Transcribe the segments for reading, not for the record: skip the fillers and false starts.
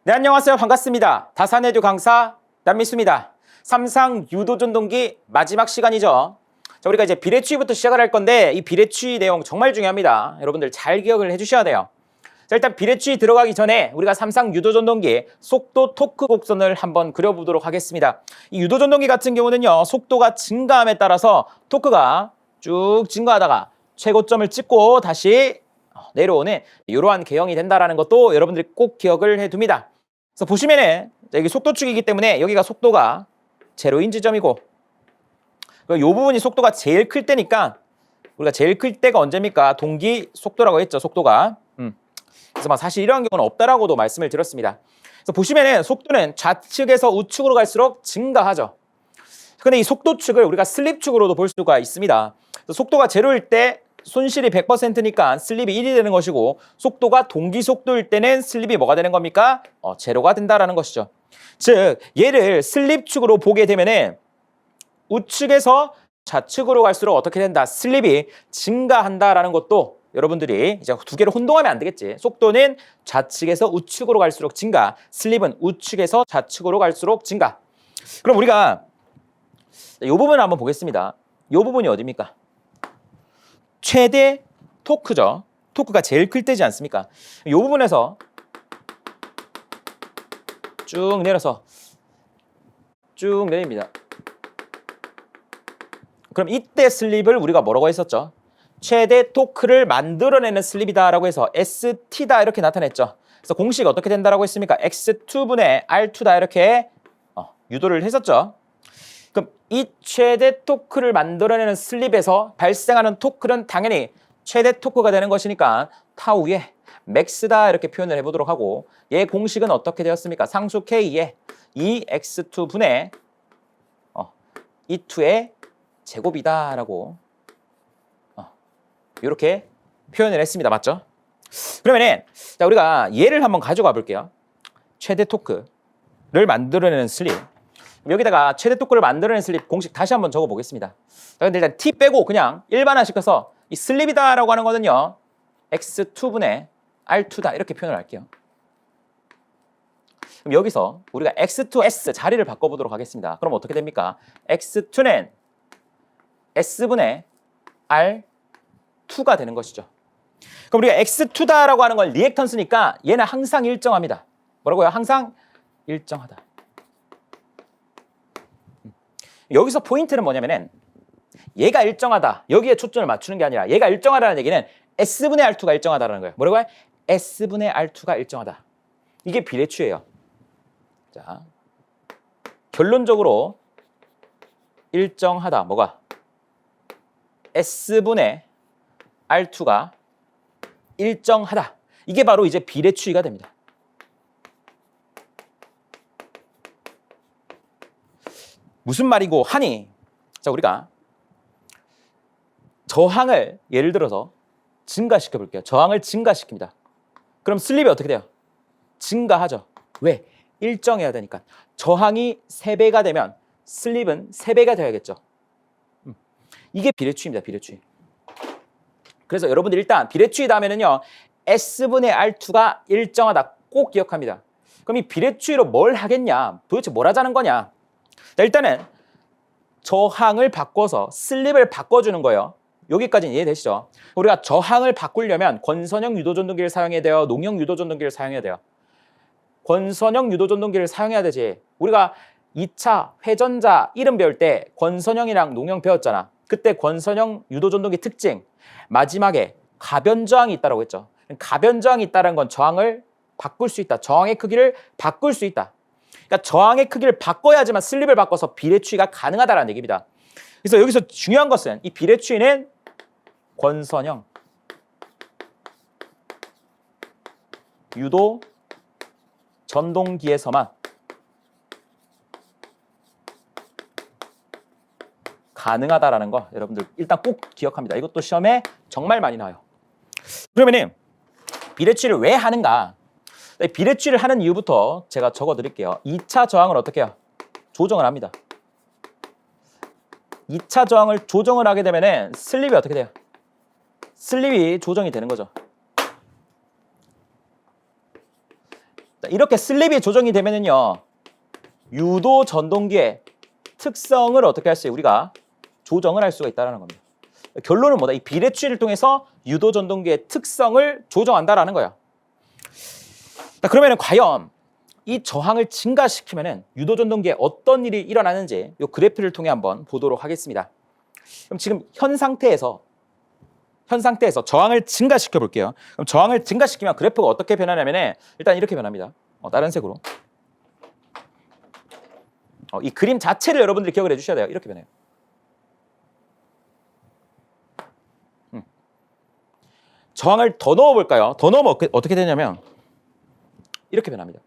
네, 안녕하세요. 반갑습니다. 다산에듀 강사 남미수입니다. 삼상 유도전동기 마지막 시간이죠. 자, 우리가 이제 비례추위부터 시작을 할 건데 이 비례추위 내용 정말 중요합니다. 여러분들 잘 기억을 해주셔야 돼요. 자, 일단 비례추위 들어가기 전에 우리가 삼상 유도전동기 속도 토크 곡선을 한번 그려보도록 하겠습니다. 이 유도전동기 같은 경우는요, 속도가 증가함에 따라서 토크가 쭉 증가하다가 최고점을 찍고 다시 내려오는 이러한 개형이 된다는 것도 여러분들이 꼭 기억을 해둡니다. 그래서 보시면은 여기 속도축이기 때문에 여기가 속도가 제로인 지점이고 이 부분이 속도가 제일 클 때니까 우리가 제일 클 때가 언제입니까? 동기 속도라고 했죠. 속도가. 그래서 사실 이런 경우는 없다라고도 말씀을 드렸습니다. 그래서 보시면은 속도는 좌측에서 우측으로 갈수록 증가하죠. 근데 이 속도축을 우리가 슬립축으로도 볼 수가 있습니다. 속도가 제로일 때 손실이 100%니까 슬립이 1이 되는 것이고 속도가 동기 속도일 때는 슬립이 뭐가 되는 겁니까? 제로가 된다라는 것이죠. 즉 얘를 슬립축으로 보게 되면은 우측에서 좌측으로 갈수록 어떻게 된다? 슬립이 증가한다라는 것도 여러분들이 이제 두 개를 혼동하면 안 되겠지. 속도는 좌측에서 우측으로 갈수록 증가, 슬립은 우측에서 좌측으로 갈수록 증가. 그럼 우리가 이 부분을 한번 보겠습니다. 이 부분이 어디입니까? 최대 토크죠. 토크가 제일 클 때지 않습니까? 이 부분에서 쭉 내려서 쭉 내립니다. 그럼 이때 슬립을 우리가 뭐라고 했었죠? 최대 토크를 만들어내는 슬립이다라고 해서 ST다 이렇게 나타냈죠. 그래서 공식이 어떻게 된다라고 했습니까? X2분의 R2다 이렇게 유도를 했었죠. 그럼 이 최대 토크를 만들어내는 슬립에서 발생하는 토크는 당연히 최대 토크가 되는 것이니까 타우의 맥스다 이렇게 표현을 해보도록 하고 얘 공식은 어떻게 되었습니까? 상수 K에 2x2분의 E2의 제곱이다라고 이렇게 표현을 했습니다. 맞죠? 그러면은 자, 우리가 얘를 한번 가져가 볼게요. 최대 토크를 만들어내는 슬립. 여기다가 최대 토크를 만들어내는 슬립 공식 다시 한번 적어 보겠습니다. 근데 일단 T 빼고 그냥 일반화시켜서 이 슬립이다라고 하는 거는요. x2분의 r2다 이렇게 표현을 할게요. 그럼 여기서 우리가 x2, s 자리를 바꿔보도록 하겠습니다. 그럼 어떻게 됩니까? x2는 s분의 r2가 되는 것이죠. 그럼 우리가 x2다라고 하는 건 리액턴스니까 얘는 항상 일정합니다. 뭐라고요? 항상 일정하다. 여기서 포인트는 뭐냐면은 얘가 일정하다. 여기에 초점을 맞추는 게 아니라 얘가 일정하다는 얘기는 S분의 R2가 일정하다는 거예요. 뭐라고요? S분의 R2가 일정하다. 이게 비례추예요. 자, 결론적으로 일정하다. 뭐가? S분의 R2가 일정하다. 이게 바로 이제 비례추이가 됩니다. 무슨 말이고 하니? 자, 우리가 저항을 예를 들어서 증가시켜 볼게요. 저항을 증가시킵니다. 그럼 슬립이 어떻게 돼요? 증가하죠. 왜? 일정해야 되니까. 저항이 3배가 되면 슬립은 3배가 되어야겠죠. 이게 비례추입니다. 비례추. 그래서 여러분들 일단 비례추이다 하면은요. S분의 R2가 일정하다. 꼭 기억합니다. 그럼 이 비례추이로 뭘 하겠냐? 도대체 뭘 하자는 거냐? 자, 일단은 저항을 바꿔서 슬립을 바꿔주는 거예요. 여기까지는 이해되시죠? 우리가 저항을 바꾸려면 권선형 유도전동기를 사용해야 돼요? 농형 유도전동기를 사용해야 돼요? 권선형 유도전동기를 사용해야 되지. 우리가 2차 회전자 이름 배울 때 권선형이랑 농형 배웠잖아. 그때 권선형 유도전동기 특징 마지막에 가변저항이 있다고 했죠. 가변저항이 있다는 건 저항을 바꿀 수 있다. 저항의 크기를 바꿀 수 있다. 그러니까 저항의 크기를 바꿔야지만 슬립을 바꿔서 비례추이가 가능하다는 얘기입니다. 그래서 여기서 중요한 것은 이 비례추이는 권선형 유도 전동기에서만 가능하다라는 거 여러분들 일단 꼭 기억합니다. 이것도 시험에 정말 많이 나와요. 그러면은 비례추이를 왜 하는가? 비례추이를 하는 이유부터 제가 적어 드릴게요. 2차 저항을 어떻게 해요? 조정을 합니다. 2차 저항을 조정을 하게 되면은 슬립이 어떻게 돼요? 슬립이 조정이 되는 거죠. 이렇게 슬립이 조정이 되면은요, 유도 전동기의 특성을 어떻게 할 수 있어요? 우리가 조정을 할 수가 있다는 겁니다. 결론은 뭐다? 이 비례추이를 통해서 유도 전동기의 특성을 조정한다라는 거야. 그러면은 과연 이 저항을 증가시키면은 유도 전동기에 어떤 일이 일어나는지 이 그래프를 통해 한번 보도록 하겠습니다. 그럼 지금 현 상태에서 저항을 증가시켜 볼게요. 그럼 저항을 증가시키면 그래프가 어떻게 변하냐면은 일단 이렇게 변합니다. 다른 색으로. 이 그림 자체를 여러분들이 기억을 해주셔야 돼요. 이렇게 변해요. 저항을 더 넣어볼까요? 더 넣으면 어떻게 되냐면 이렇게 변합니다.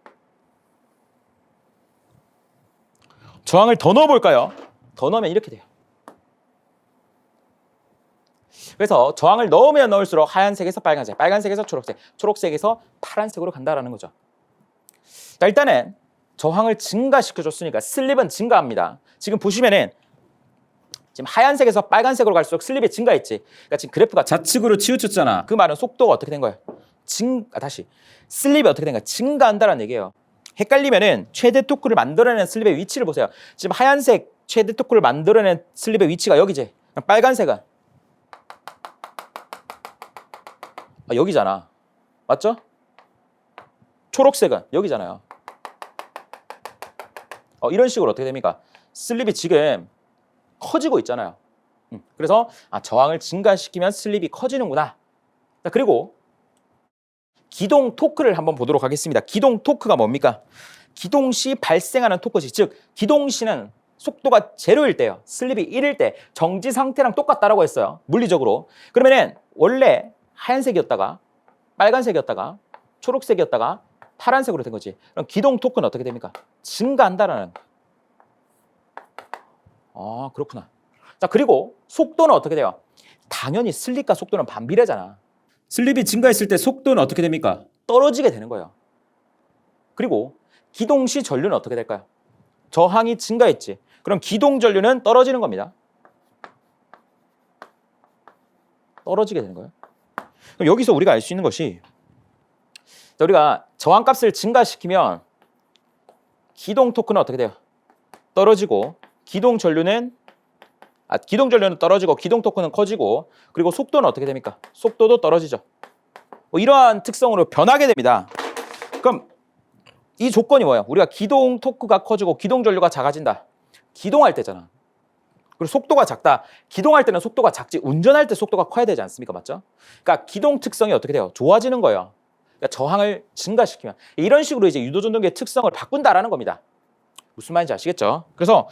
저항을 더 넣어볼까요? 더 넣으면 이렇게 돼요. 그래서 저항을 넣으면 넣을수록 하얀색에서 빨간색, 빨간색에서 초록색, 초록색에서 파란색으로 간다라는 거죠. 자, 일단은 저항을 증가시켜줬으니까 슬립은 증가합니다. 지금 보시면은 지금 하얀색에서 빨간색으로 갈수록 슬립이 증가했지. 그러니까 지금 그래프가 좌측으로 치우쳤잖아. 그 말은 속도가 어떻게 된 거야? 다시 슬립이 어떻게 된 거야? 증가한다는 얘기예요. 헷갈리면은 최대 토크를 만들어내는 슬립의 위치를 보세요. 지금 하얀색 최대 토크를 만들어낸 슬립의 위치가 여기지. 빨간색은 여기잖아. 맞죠? 초록색은 여기잖아요. 이런 식으로 어떻게 됩니까? 슬립이 지금 커지고 있잖아요. 그래서 저항을 증가시키면 슬립이 커지는구나. 자, 그리고 기동 토크를 한번 보도록 하겠습니다. 기동 토크가 뭡니까? 기동 시 발생하는 토크시, 즉 기동 시는 속도가 제로일 때요. 슬립이 1일 때 정지 상태랑 똑같다라고 했어요. 물리적으로. 그러면은 원래 하얀색이었다가 빨간색이었다가 초록색이었다가 파란색으로 된 거지. 그럼 기동 토크는 어떻게 됩니까? 증가한다라는. 그렇구나. 자, 그리고 속도는 어떻게 돼요? 당연히 슬립과 속도는 반비례잖아. 슬립이 증가했을 때 속도는 어떻게 됩니까? 떨어지게 되는 거예요. 그리고 기동 시 전류는 어떻게 될까요? 저항이 증가했지. 그럼 기동 전류는 떨어지는 겁니다. 떨어지게 되는 거예요. 그럼 여기서 우리가 알 수 있는 것이, 우리가 저항값을 증가시키면 기동 토크는 어떻게 돼요? 떨어지고 기동 전류는 떨어지고 기동 토크는 커지고, 그리고 속도는 어떻게 됩니까? 속도도 떨어지죠. 이러한 특성으로 변하게 됩니다. 그럼 이 조건이 뭐예요? 우리가 기동 토크가 커지고 기동 전류가 작아진다. 기동할 때잖아. 그리고 속도가 작다. 기동할 때는 속도가 작지 운전할 때 속도가 커야 되지 않습니까? 맞죠? 그러니까 기동 특성이 어떻게 돼요? 좋아지는 거예요. 그러니까 저항을 증가시키면 이런 식으로 이제 유도전동기의 특성을 바꾼다라는 겁니다. 무슨 말인지 아시겠죠? 그래서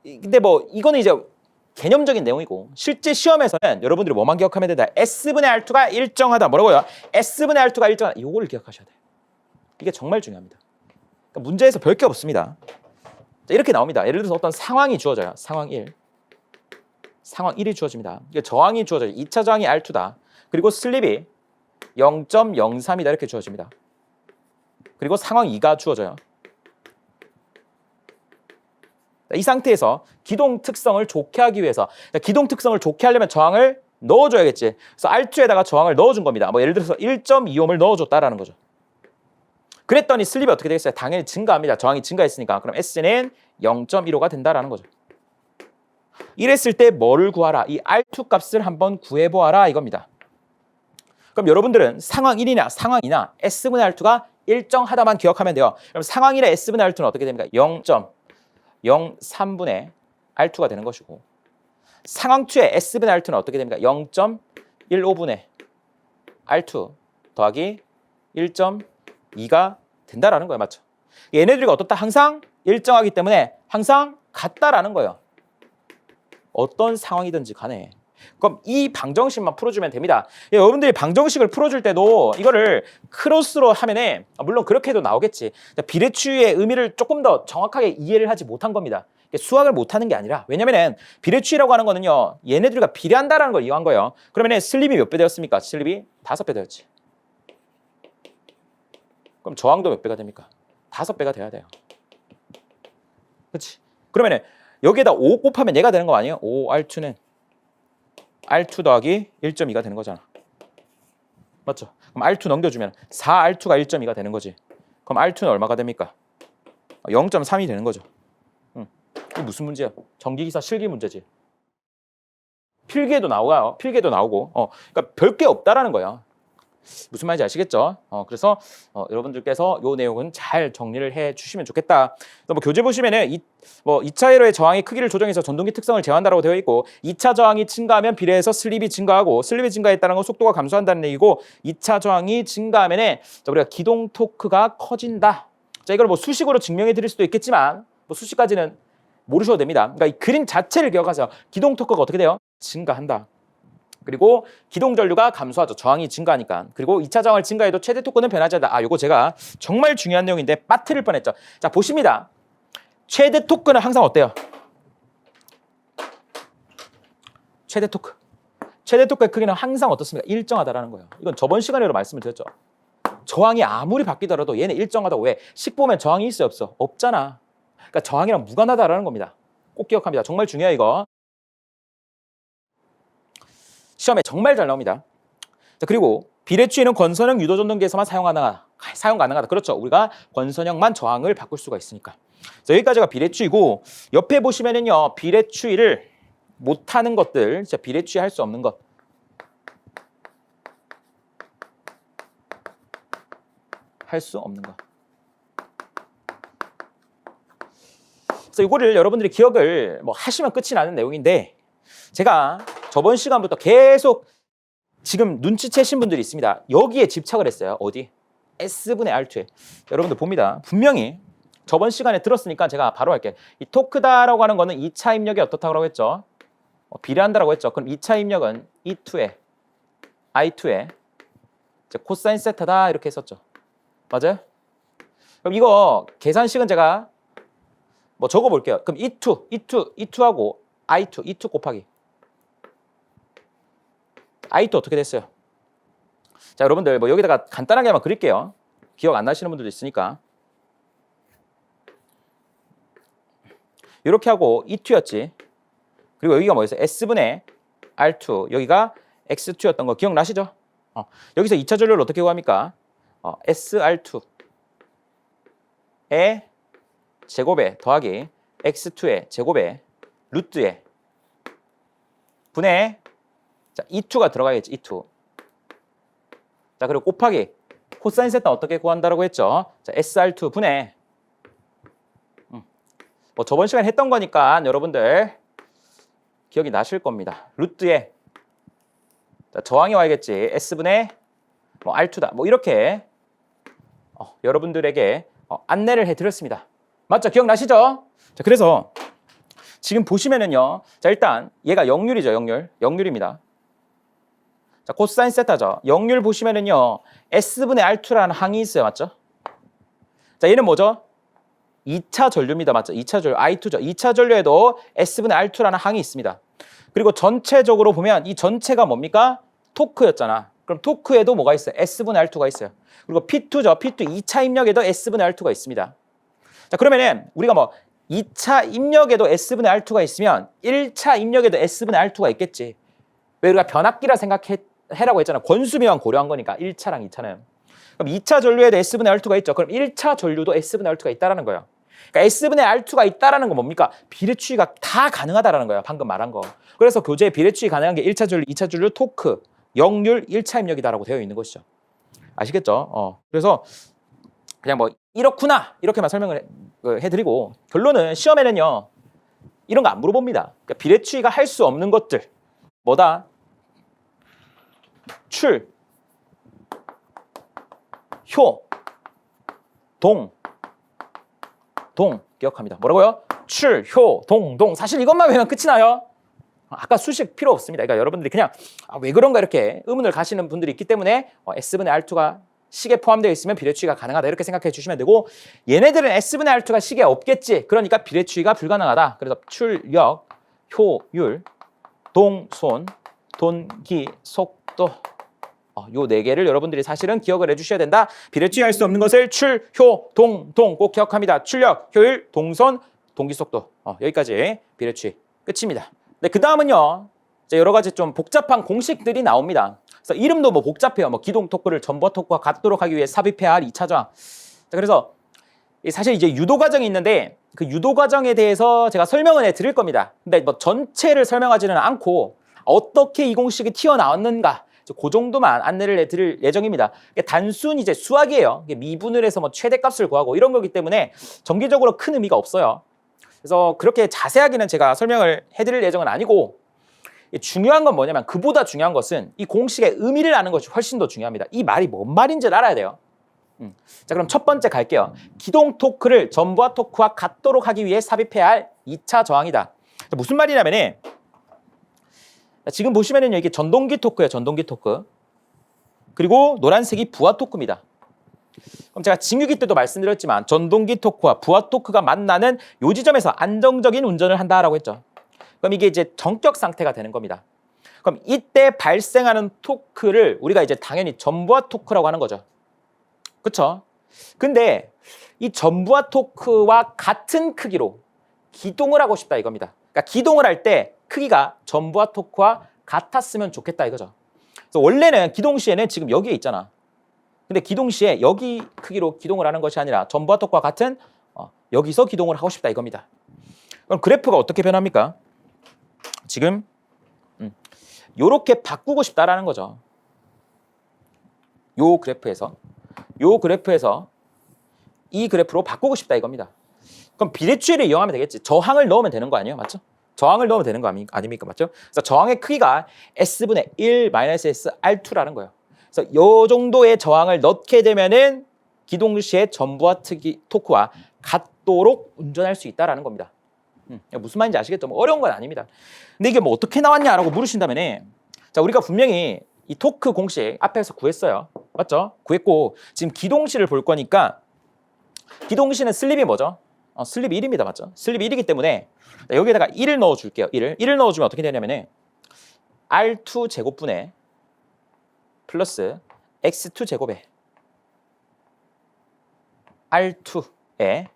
근데 이거는 이제 개념적인 내용이고, 실제 시험에서는 여러분들이 뭐만 기억하면 된다. S분의 R2가 일정하다. 뭐라고요? S분의 R2가 일정하다. 이걸 기억하셔야 돼요. 이게 정말 중요합니다. 그러니까 문제에서 별 게 없습니다. 자, 이렇게 나옵니다. 예를 들어서 어떤 상황이 주어져요. 상황 1. 상황 1이 주어집니다. 이게 저항이 주어져요. 2차 저항이 R2다. 그리고 슬립이 0.03이다. 이렇게 주어집니다. 그리고 상황 2가 주어져요. 이 상태에서 기동 특성을 좋게 하기 위해서, 기동 특성을 좋게 하려면 저항을 넣어줘야겠지. 그래서 R2에다가 저항을 넣어준 겁니다. 예를 들어서 1.2옴을 넣어줬다라는 거죠. 그랬더니 슬립이 어떻게 되겠어요? 당연히 증가합니다. 저항이 증가했으니까. 그럼 S는 0.15가 된다라는 거죠. 이랬을 때 뭐를 구하라? 이 R2 값을 한번 구해보아라 이겁니다. 그럼 여러분들은 상황 1이나 상황 2나 S분의 R2가 일정하다만 기억하면 돼요. 그럼 상황 1의 S분의 R2는 어떻게 됩니까? 0.03분의 R2가 되는 것이고, 상황 2의 S분의 R2는 어떻게 됩니까? 0.15분의 R2 더하기 1.2가 된다라는 거예요. 맞죠? 얘네들이 어떻다? 항상 일정하기 때문에 항상 같다라는 거예요. 어떤 상황이든지 간에. 그럼 이 방정식만 풀어주면 됩니다. 여러분들이 방정식을 풀어줄 때도 이거를 크로스로 하면은 물론 그렇게 해도 나오겠지. 비례추이의 의미를 조금 더 정확하게 이해를 하지 못한 겁니다. 수학을 못하는 게 아니라, 왜냐면은 비례추이라고 하는 거는요, 얘네들과 비례한다라는 걸 이용한 거예요. 그러면은 슬립이 몇 배 되었습니까? 슬립이 5배 되었지. 그럼 저항도 몇 배가 됩니까? 5배가 돼야 돼요. 그렇지? 그러면은 여기에다 5 곱하면 얘가 되는 거 아니에요? 5R2는 R2 더하기 1.2가 되는 거잖아. 맞죠? 그럼 R2 넘겨주면 4R2가 1.2가 되는 거지. 그럼 R2는 얼마가 됩니까? 0.3이 되는 거죠. 이게 무슨 문제야? 전기기사 실기 문제지. 필기에도 나와요. 필기에도 나오고. 그러니까 별게 없다라는 거예요. 무슨 말인지 아시겠죠? 그래서 여러분들께서 이 내용은 잘 정리를 해 주시면 좋겠다. 뭐 교재 보시면은 2차 회로의 저항의 크기를 조정해서 전동기 특성을 제어한다고 되어 있고 2차 저항이 증가하면 비례해서 슬립이 증가하고 슬립이 증가에 따른 속도가 감소한다는 얘기고 2차 저항이 증가하면은 우리가 기동 토크가 커진다. 자, 이걸 뭐 수식으로 증명해 드릴 수도 있겠지만 뭐 수식까지는 모르셔도 됩니다. 그러니까 이 그림 자체를 기억하세요. 기동 토크가 어떻게 돼요? 증가한다. 그리고 기동 전류가 감소하죠. 저항이 증가하니까. 그리고 2차 저항을 증가해도 최대 토크는 변하지 않는다. 요거 제가 정말 중요한 내용인데 빠뜨릴 뻔했죠. 자, 보십니다. 최대 토크는 항상 어때요? 최대 토크. 최대 토크의 크기는 항상 어떻습니까? 일정하다라는 거예요. 이건 저번 시간에도 말씀을 드렸죠. 저항이 아무리 바뀌더라도 얘는 일정하다고. 왜? 식 보면 저항이 있어요, 없어? 없잖아. 그러니까 저항이랑 무관하다라는 겁니다. 꼭 기억합니다. 정말 중요해요, 이거. 시험에 정말 잘 나옵니다. 자, 그리고 비례추이는 권선형 유도전동기에서만 사용 가능하다. 그렇죠. 우리가 권선형만 저항을 바꿀 수가 있으니까. 자, 여기까지가 비례추이고 옆에 보시면은요. 비례추이를 못하는 것들, 진짜 비례추이 할 수 없는 것. 할 수 없는 것. 그래서 이거를 여러분들이 기억을 뭐 하시면 끝이 나는 내용인데 제가 저번 시간부터 계속 지금 눈치채신 분들이 있습니다. 여기에 집착을 했어요. 어디? S분의 R2에. 여러분들 봅니다. 분명히 저번 시간에 들었으니까 제가 바로 할게요. 이 토크다라고 하는 거는 2차 입력이 어떻다고 했죠? 비례한다라고 했죠. 그럼 2차 입력은 E2에 I2에 코사인 세타다 이렇게 했었죠. 맞아요? 그럼 이거 계산식은 제가 뭐 적어볼게요. 그럼 E2하고 I2, E2 곱하기 I2 어떻게 됐어요? 자, 여러분들 뭐 여기다가 간단하게 한번 그릴게요. 기억 안 나시는 분들도 있으니까. 이렇게 하고 E2였지. 그리고 여기가 뭐였어요? S분의 R2. 여기가 X2였던 거 기억나시죠? 여기서 2차 전류를 어떻게 구합니까? SR2의 제곱에 더하기 X2의 제곱에 루트에 분의 자, E2가 들어가야겠지. E2. 자, 그리고 곱하기 코사인 세타 어떻게 구한다라고 했죠? 자, SR2 분의 뭐 저번 시간에 했던 거니까 여러분들 기억이 나실 겁니다. 루트에 자, 저항이 와야겠지. S분의 뭐 R2다. 뭐 이렇게 여러분들에게 안내를 해드렸습니다. 맞죠? 기억나시죠? 자, 그래서 지금 보시면은요. 자, 일단 얘가 역률이죠. 역률입니다. 자, 코사인 세타죠. 역률 보시면은요. S분의 R2라는 항이 있어요. 맞죠? 자, 얘는 뭐죠? 2차 전류입니다. 맞죠? 2차 전류, I2죠. 2차 전류에도 S분의 R2라는 항이 있습니다. 그리고 전체적으로 보면 이 전체가 뭡니까? 토크였잖아. 그럼 토크에도 뭐가 있어요? S분의 R2가 있어요. 그리고 P2죠. P2 2차 입력에도 S분의 R2가 있습니다. 자, 그러면은 우리가 뭐 2차 입력에도 S분의 R2가 있으면 1차 입력에도 S분의 R2가 있겠지. 왜 우리가 변압기라 생각해라고 했잖아. 권수미만 고려한 거니까 1차랑 2차는. 그럼 2차 전류에도 S분의 R2가 있죠. 그럼 1차 전류도 S분의 R2가 있다라는 거예요. 그러니까 S분의 R2가 있다라는 건 뭡니까? 비례추이가 다 가능하다라는 거예요. 방금 말한 거. 그래서 교재에 비례추이 가능한 게 1차 전류, 2차 전류, 토크, 역률, 1차 입력이다라고 되어 있는 것이죠. 아시겠죠? 그래서 그냥 뭐 이렇구나 이렇게만 설명을 해드리고 결론은 시험에는요 이런 거 안 물어봅니다. 그러니까 비례추이가 할 수 없는 것들 뭐다? 출, 효, 동 기억합니다. 뭐라고요? 출, 효, 동. 사실 이것만 외우면 끝이 나요. 아까 수식 필요 없습니다. 그러니까 여러분들이 그냥 왜 그런가 이렇게 의문을 가시는 분들이 있기 때문에 S분의 R2가 식에 포함되어 있으면 비례추이가 가능하다 이렇게 생각해 주시면 되고 얘네들은 S분의 R2가 식에 없겠지. 그러니까 비례추이가 불가능하다. 그래서 출력, 효율, 동손, 돈기, 속도 요 네 개를 여러분들이 사실은 기억을 해주셔야 된다. 비례추이 할 수 없는 것을 출, 효, 동 꼭 기억합니다. 출력, 효율, 동선, 동기속도 여기까지 비례추이 끝입니다. 네, 그 다음은요 여러 가지 좀 복잡한 공식들이 나옵니다. 그래서 이름도 뭐 복잡해요. 뭐 기동 토크를 전보 토크와 같도록 하기 위해 삽입해야 할 2차 저항. 자, 그래서 사실 이제 유도 과정이 있는데 그 유도 과정에 대해서 제가 설명을 해드릴 겁니다. 근데 뭐 전체를 설명하지는 않고 어떻게 이 공식이 튀어나왔는가 그 정도만 안내를 해드릴 예정입니다. 단순히 이제 수학이에요. 미분을 해서 뭐 최대값을 구하고 이런 거기 때문에 정기적으로 큰 의미가 없어요. 그래서 그렇게 자세하게는 제가 설명을 해드릴 예정은 아니고 중요한 건 뭐냐면 그보다 중요한 것은 이 공식의 의미를 아는 것이 훨씬 더 중요합니다. 이 말이 뭔 말인지를 알아야 돼요. 자, 그럼 첫 번째 갈게요. 기동 토크를 전부하 토크와 같도록 하기 위해 삽입해야 할 2차 저항이다. 무슨 말이냐면은 지금 보시면은 이게 전동기 토크예요. 전동기 토크. 그리고 노란색이 부하 토크입니다. 그럼 제가 징유기 때도 말씀드렸지만 전동기 토크와 부하 토크가 만나는 요 지점에서 안정적인 운전을 한다라고 했죠. 그럼 이게 이제 정격 상태가 되는 겁니다. 그럼 이때 발생하는 토크를 우리가 이제 당연히 전부하 토크라고 하는 거죠. 그렇죠? 근데 이 전부하 토크와 같은 크기로 기동을 하고 싶다 이겁니다. 그러니까 기동을 할 때 크기가 전부하 토크와 같았으면 좋겠다 이거죠. 그래서 원래는 기동 시에는 지금 여기에 있잖아. 근데 기동 시에 여기 크기로 기동을 하는 것이 아니라 전부하 토크와 같은 여기서 기동을 하고 싶다 이겁니다. 그럼 그래프가 어떻게 변합니까? 지금 요렇게 바꾸고 싶다라는 거죠. 요 그래프에서 이 그래프로 바꾸고 싶다 이겁니다. 그럼 비례추이를 이용하면 되겠지. 저항을 넣으면 되는 거 아니에요? 맞죠? 저항을 넣으면 되는 거 아닙니까? 맞죠? 그래서 저항의 크기가 S분의 1 S R2라는 거예요. 그래서 요 정도의 저항을 넣게 되면은 기동 시의 전부하 토크와 같도록 운전할 수 있다라는 겁니다. 무슨 말인지 아시겠죠? 뭐 어려운 건 아닙니다. 근데 이게 뭐 어떻게 나왔냐라고 물으신다면은 자, 우리가 분명히 이 토크 공식 앞에서 구했어요. 맞죠? 구했고 지금 기동시를 볼 거니까 기동시는 슬립이 뭐죠? 슬립 1입니다. 맞죠? 슬립 1이기 때문에 여기에다가 1을 넣어줄게요. 1을 넣어주면 어떻게 되냐면은 R2 제곱분의 플러스 X2 제곱에 R2에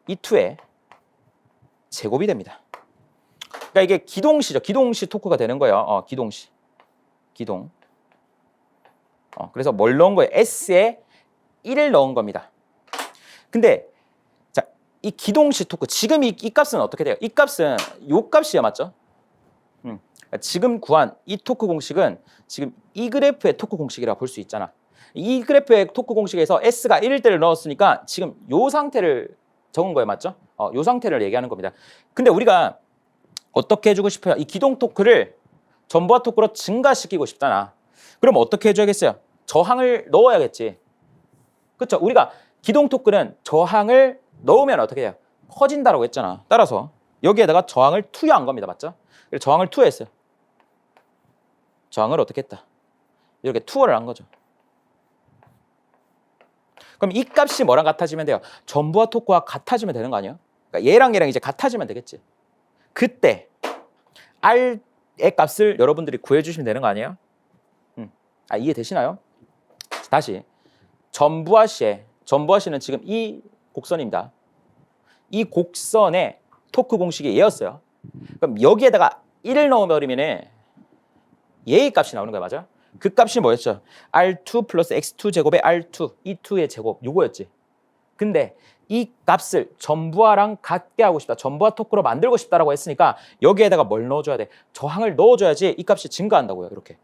E2의 제곱이 됩니다. 그러니까 이게 기동시죠. 기동시 토크가 되는 거예요. 기동시. 기동. 그래서 뭘 넣은 거예요? S에 1을 넣은 겁니다. 근데 자, 이 기동시 토크 지금 이 값은 어떻게 돼요? 이 값은 요 값이야, 맞죠? 지금 구한 이 토크 공식은 지금 이 그래프의 토크 공식이라고 볼 수 있잖아. 이 그래프의 토크 공식에서 S가 1일 때를 넣었으니까 지금 요 상태를 적은 거예요, 맞죠? 요 상태를 얘기하는 겁니다. 근데 우리가 어떻게 해주고 싶어요? 이 기동 토크를 전부하 토크로 증가시키고 싶잖아. 그럼 어떻게 해줘야겠어요? 저항을 넣어야겠지. 그렇죠? 우리가 기동 토크는 저항을 넣으면 어떻게 해요? 커진다라고 했잖아. 따라서 여기에다가 저항을 투여한 겁니다. 맞죠? 그래서 저항을 투여했어요. 저항을 어떻게 했다? 이렇게 투여를 한 거죠. 그럼 이 값이 뭐랑 같아지면 돼요? 전부하 토크와 같아지면 되는 거 아니에요? 그러니까 얘랑 이제 같아지면 되겠지. 그때 R의 값을 여러분들이 구해주시면 되는 거 아니에요? 이해되시나요? 다시 전부하 시는 지금 이 곡선입니다. 이 곡선의 토크 공식이 얘였어요. 그럼 여기에다가 1을 넣어버리면 얘의 값이 나오는 거야, 맞아? 그 값이 뭐였죠? R2 플러스 X2 제곱의 R2, E2의 제곱, 요거였지. 근데 이 값을 전부하랑 같게 하고 싶다, 전부하 토크로 만들고 싶다라고 했으니까 여기에다가 뭘 넣어줘야 돼? 저항을 넣어줘야지 이 값이 증가한다고요, 이렇게.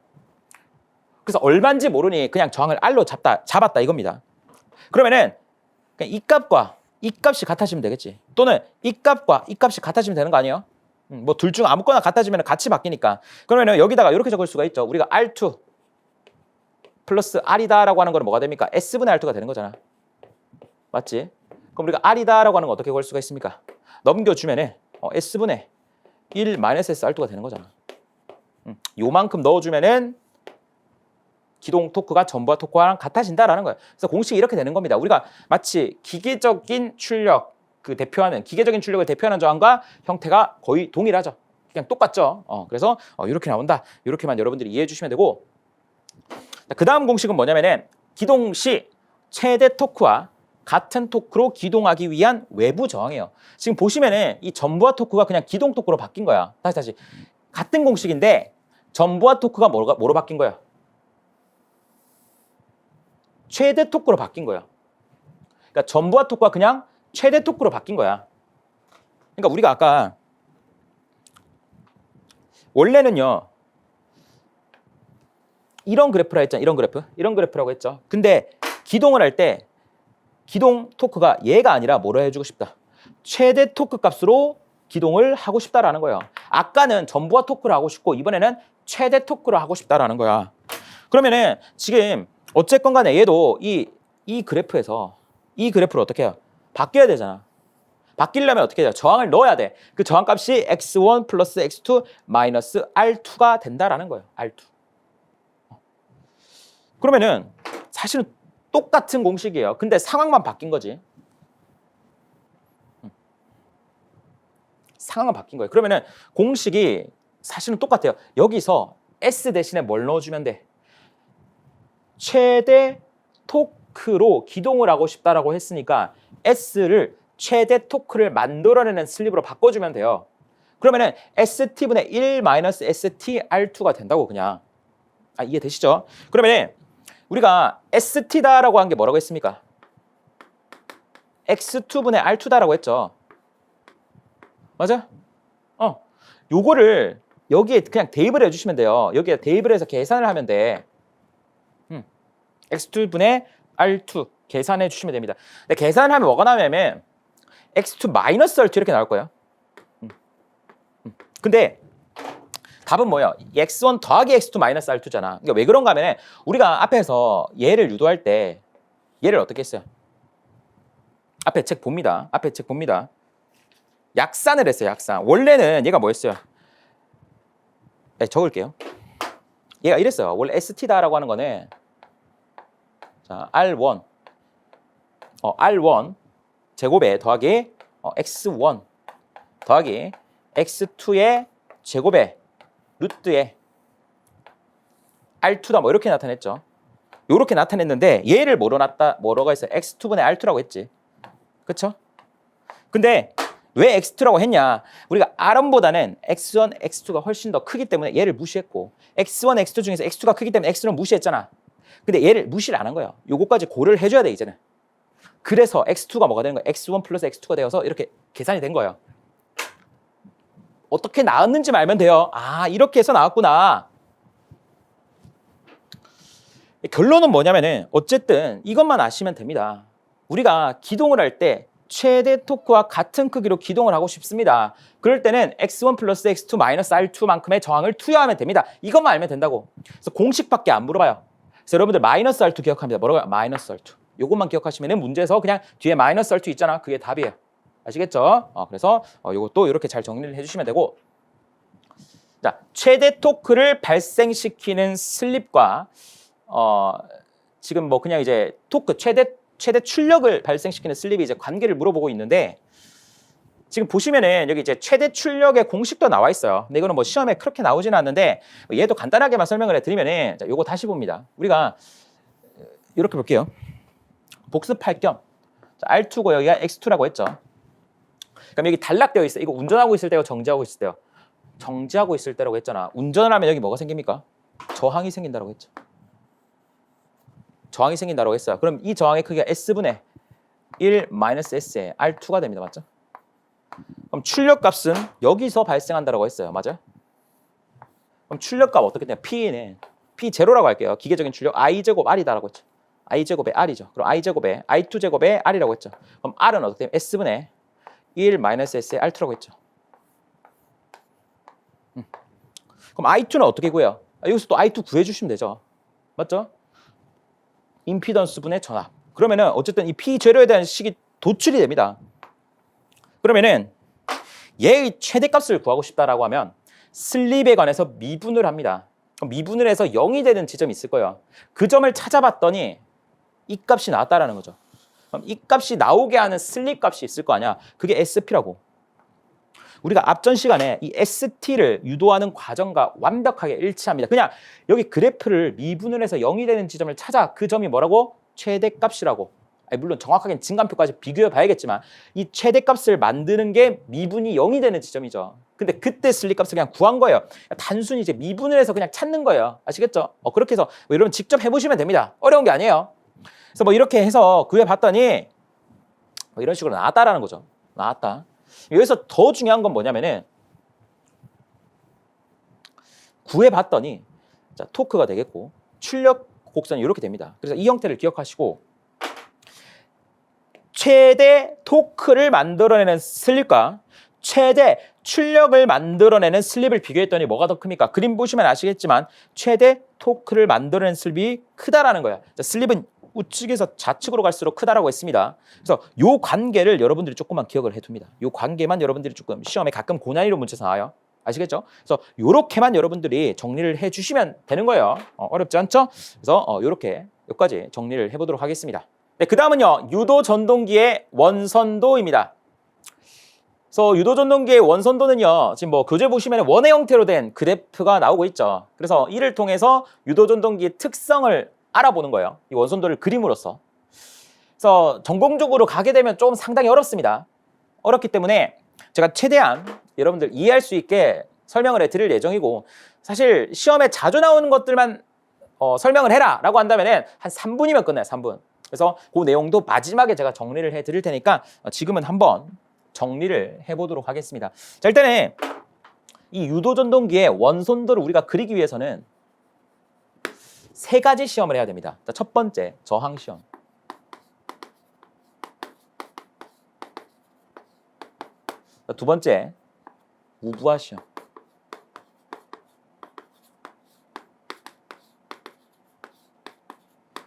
그래서 얼마인지 모르니 그냥 저항을 R로 잡았다 이겁니다. 그러면은 이 값과 이 값이 같아지면 되겠지. 또는 이 값과 이 값이 같아지면 되는 거 아니에요? 뭐 둘 중 아무거나 같아지면 같이 바뀌니까. 그러면은 여기다가 이렇게 적을 수가 있죠. 우리가 R2 플러스 R이다라고 하는 거는 뭐가 됩니까? S분의 R2가 되는 거잖아. 맞지? 그럼 우리가 R이다라고 하는 거 어떻게 구할 수가 있습니까? 넘겨주면은 S분의 1 마이너스 SR2가 되는 거잖아. 요만큼 넣어주면은 기동 토크가 전부하 토크랑 같아진다라는 거예요. 그래서 공식이 이렇게 되는 겁니다. 우리가 마치 기계적인 출력 기계적인 출력을 대표하는 저항과 형태가 거의 동일하죠. 그냥 똑같죠. 그래서 이렇게 나온다. 이렇게만 여러분들이 이해해 주시면 되고, 그 다음 공식은 뭐냐면은 기동 시 최대 토크와 같은 토크로 기동하기 위한 외부 저항이에요. 지금 보시면은 이 전부하 토크가 그냥 기동 토크로 바뀐 거야. 다시 같은 공식인데 전부하 토크가 뭐로 바뀐 거야? 최대 토크로 바뀐 거예요. 그러니까 전부하 토크가 그냥 최대 토크로 바뀐 거야. 그러니까 우리가 아까 원래는요 이런 그래프라 했잖아. 이런 그래프라고 했죠. 근데 기동을 할 때 기동 토크가 얘가 아니라 뭐라 해주고 싶다. 최대 토크 값으로 기동을 하고 싶다라는 거예요. 아까는 전부하 토크를 하고 싶고 이번에는 최대 토크를 하고 싶다라는 거야. 그러면은 지금 어쨌건 간에 얘도 이 그래프에서 이 그래프를 어떻게 해요? 바뀌어야 되잖아. 바뀌려면 어떻게 해요? 저항을 넣어야 돼. 그 저항값이 x1 플러스 x2 마이너스 r2가 된다라는 거예요. r2. 그러면은 사실은 똑같은 공식이에요. 근데 상황만 바뀐 거지. 상황만 바뀐 거예요. 그러면은 공식이 사실은 똑같아요. 여기서 S 대신에 뭘 넣어주면 돼? 최대 토크로 기동을 하고 싶다라고 했으니까 S를 최대 토크를 만들어내는 슬립으로 바꿔주면 돼요. 그러면은 ST분의 1 마이너스 ST R2가 된다고 그냥. 이해되시죠? 그러면은 우리가 ST다라고 한 게 뭐라고 했습니까? X2분의 R2다라고 했죠. 맞아? 요거를 여기에 그냥 대입을 해주시면 돼요. 여기에 대입을 해서 계산을 하면 돼. X2분의 R2 계산해 주시면 됩니다. 근데 계산을 하면 뭐가 나오냐면 X2 마이너스 R2 이렇게 나올 거예요. 근데 답은 뭐예요? X1 더하기 X2 마이너스 R2잖아. 그러니까 왜 그런가 하면 우리가 앞에서 얘를 유도할 때 얘를 어떻게 했어요? 앞에 책 봅니다. 약산을 했어요. 약산. 원래는 얘가 뭐였어요? 네, 적을게요. 얘가 이랬어요. 원래 ST다라고 하는 거는 자, R1 R1 제곱에 더하기 X1 더하기 X2의 제곱에 루트에 R2다 뭐 이렇게 나타냈죠. 이렇게 나타냈는데 얘를 뭐로가 있어요? X2분의 R2라고 했지. 그쵸? 근데 왜 X2라고 했냐? 우리가 R1보다는 X1, X2가 훨씬 더 크기 때문에 얘를 무시했고 X1, X2 중에서 X2가 크기 때문에 X는 무시했잖아. 근데 얘를 무시를 안 한 거예요. 요거까지 고려를 해줘야 돼 이제는. 그래서 X2가 뭐가 되는 거야? X1 플러스 X2가 되어서 이렇게 계산이 된 거예요. 어떻게 나왔는지 알면 돼요. 이렇게 해서 나왔구나. 결론은 뭐냐면은 어쨌든 이것만 아시면 됩니다. 우리가 기동을 할 때 최대 토크와 같은 크기로 기동을 하고 싶습니다. 그럴 때는 X1 플러스 X2 마이너스 R2만큼의 저항을 투여하면 됩니다. 이것만 알면 된다고. 그래서 공식밖에 안 물어봐요. 그래서 여러분들 마이너스 R2 기억합니다. 뭐라고요? 마이너스 R2. 요것만 기억하시면 문제에서 그냥 뒤에 마이너스 R2 있잖아. 그게 답이에요. 아시겠죠? 그래서 요것도 이렇게 잘 정리를 해주시면 되고, 자, 최대 토크를 발생시키는 슬립과 지금 뭐 그냥 이제 토크 최대 출력을 발생시키는 슬립이 이제 관계를 물어보고 있는데, 지금 보시면은 여기 이제 최대 출력의 공식도 나와 있어요. 근데 이거는 뭐 시험에 그렇게 나오지는 않는데 얘도 간단하게만 설명을 해드리면은, 자, 요거 다시 봅니다. 우리가 이렇게 볼게요. 복습할 겸 R2고 여기가 X2라고 했죠. 그럼 여기 단락되어 있어요. 이거 운전하고 있을 때고 정지하고 있을 때요. 정지하고 있을 때라고 했잖아. 운전을 하면 여기 뭐가 생깁니까? 저항이 생긴다고 했죠. 저항이 생긴다고 했어요. 그럼 이 저항의 크기가 S분의 1 마이너스 S의 R2가 됩니다. 맞죠? 그럼 출력값은 여기서 발생한다고 했어요. 맞아요? 그럼 출력값 어떻게 되냐? P는 P0라고 할게요. 기계적인 출력 I제곱 R이다라고 했죠. I제곱의 R이죠. 그럼 I제곱의 I2제곱의 R이라고 했죠. 그럼 R은 어떻게 되냐? S분의 1 마이너스 S의 R2라고 했죠. 그럼 I2는 어떻게 구해요? 여기서 또 I2 구해주시면 되죠. 맞죠? 임피던스 분의 전압. 그러면은 어쨌든 이 P0에 대한 식이 도출이 됩니다. 그러면은 얘의 최대값을 구하고 싶다라고 하면 슬립에 관해서 미분을 합니다. 그럼 미분을 해서 0이 되는 지점이 있을 거예요. 그 점을 찾아봤더니 이 값이 나왔다라는 거죠. 그럼 이 값이 나오게 하는 슬립 값이 있을 거 아니야. 그게 SP라고. 우리가 앞전 시간에 이 ST를 유도하는 과정과 완벽하게 일치합니다. 그냥 여기 그래프를 미분을 해서 0이 되는 지점을 찾아. 그 점이 뭐라고? 최대값이라고. 물론 정확하게는 증감표까지 비교해 봐야겠지만 이 최대값을 만드는 게 미분이 0이 되는 지점이죠. 근데 그때 슬립값을 그냥 구한 거예요. 단순히 이제 미분을 해서 그냥 찾는 거예요. 아시겠죠? 그렇게 해서 여러분 직접 해보시면 됩니다. 어려운 게 아니에요. 그래서 뭐 이렇게 해서 구해봤더니 뭐 이런 식으로 나왔다라는 거죠. 나왔다. 여기서 더 중요한 건 뭐냐면은 구해봤더니 자, 토크가 되겠고 출력 곡선이 이렇게 됩니다. 그래서 이 형태를 기억하시고 최대 토크를 만들어내는 슬립과 최대 출력을 만들어내는 슬립을 비교했더니 뭐가 더 큽니까? 그림 보시면 아시겠지만 최대 토크를 만들어내는 슬립이 크다라는 거야. 자, 슬립은 우측에서 좌측으로 갈수록 크다라고 했습니다. 그래서 요 관계를 여러분들이 조금만 기억을 해둡니다. 요 관계만 여러분들이 조금 시험에 가끔 고난이도 문제에서 나와요. 아시겠죠? 그래서 요렇게만 여러분들이 정리를 해주시면 되는 거예요. 어렵지 않죠? 그래서 요렇게 여기까지 정리를 해보도록 하겠습니다. 네, 그 다음은요. 유도 전동기의 원선도입니다. 그래서 유도 전동기의 원선도는요. 지금 뭐 교재 보시면 원의 형태로 된 그래프가 나오고 있죠. 그래서 이를 통해서 유도 전동기의 특성을 알아보는 거예요. 이 원선도를 그림으로써. 그래서 전공적으로 가게 되면 좀 상당히 어렵습니다. 어렵기 때문에 제가 최대한 여러분들 이해할 수 있게 설명을 해드릴 예정이고 사실 시험에 자주 나오는 것들만 설명을 해라 라고 한다면 한 3분이면 끝나요. 3분. 그래서 그 내용도 마지막에 제가 정리를 해드릴 테니까 지금은 한번 정리를 해보도록 하겠습니다. 자, 일단은 이 유도전동기의 원선도를 우리가 그리기 위해서는 세 가지 시험을 해야 됩니다. 자, 첫 번째, 저항시험. 자, 두 번째, 무부하시험.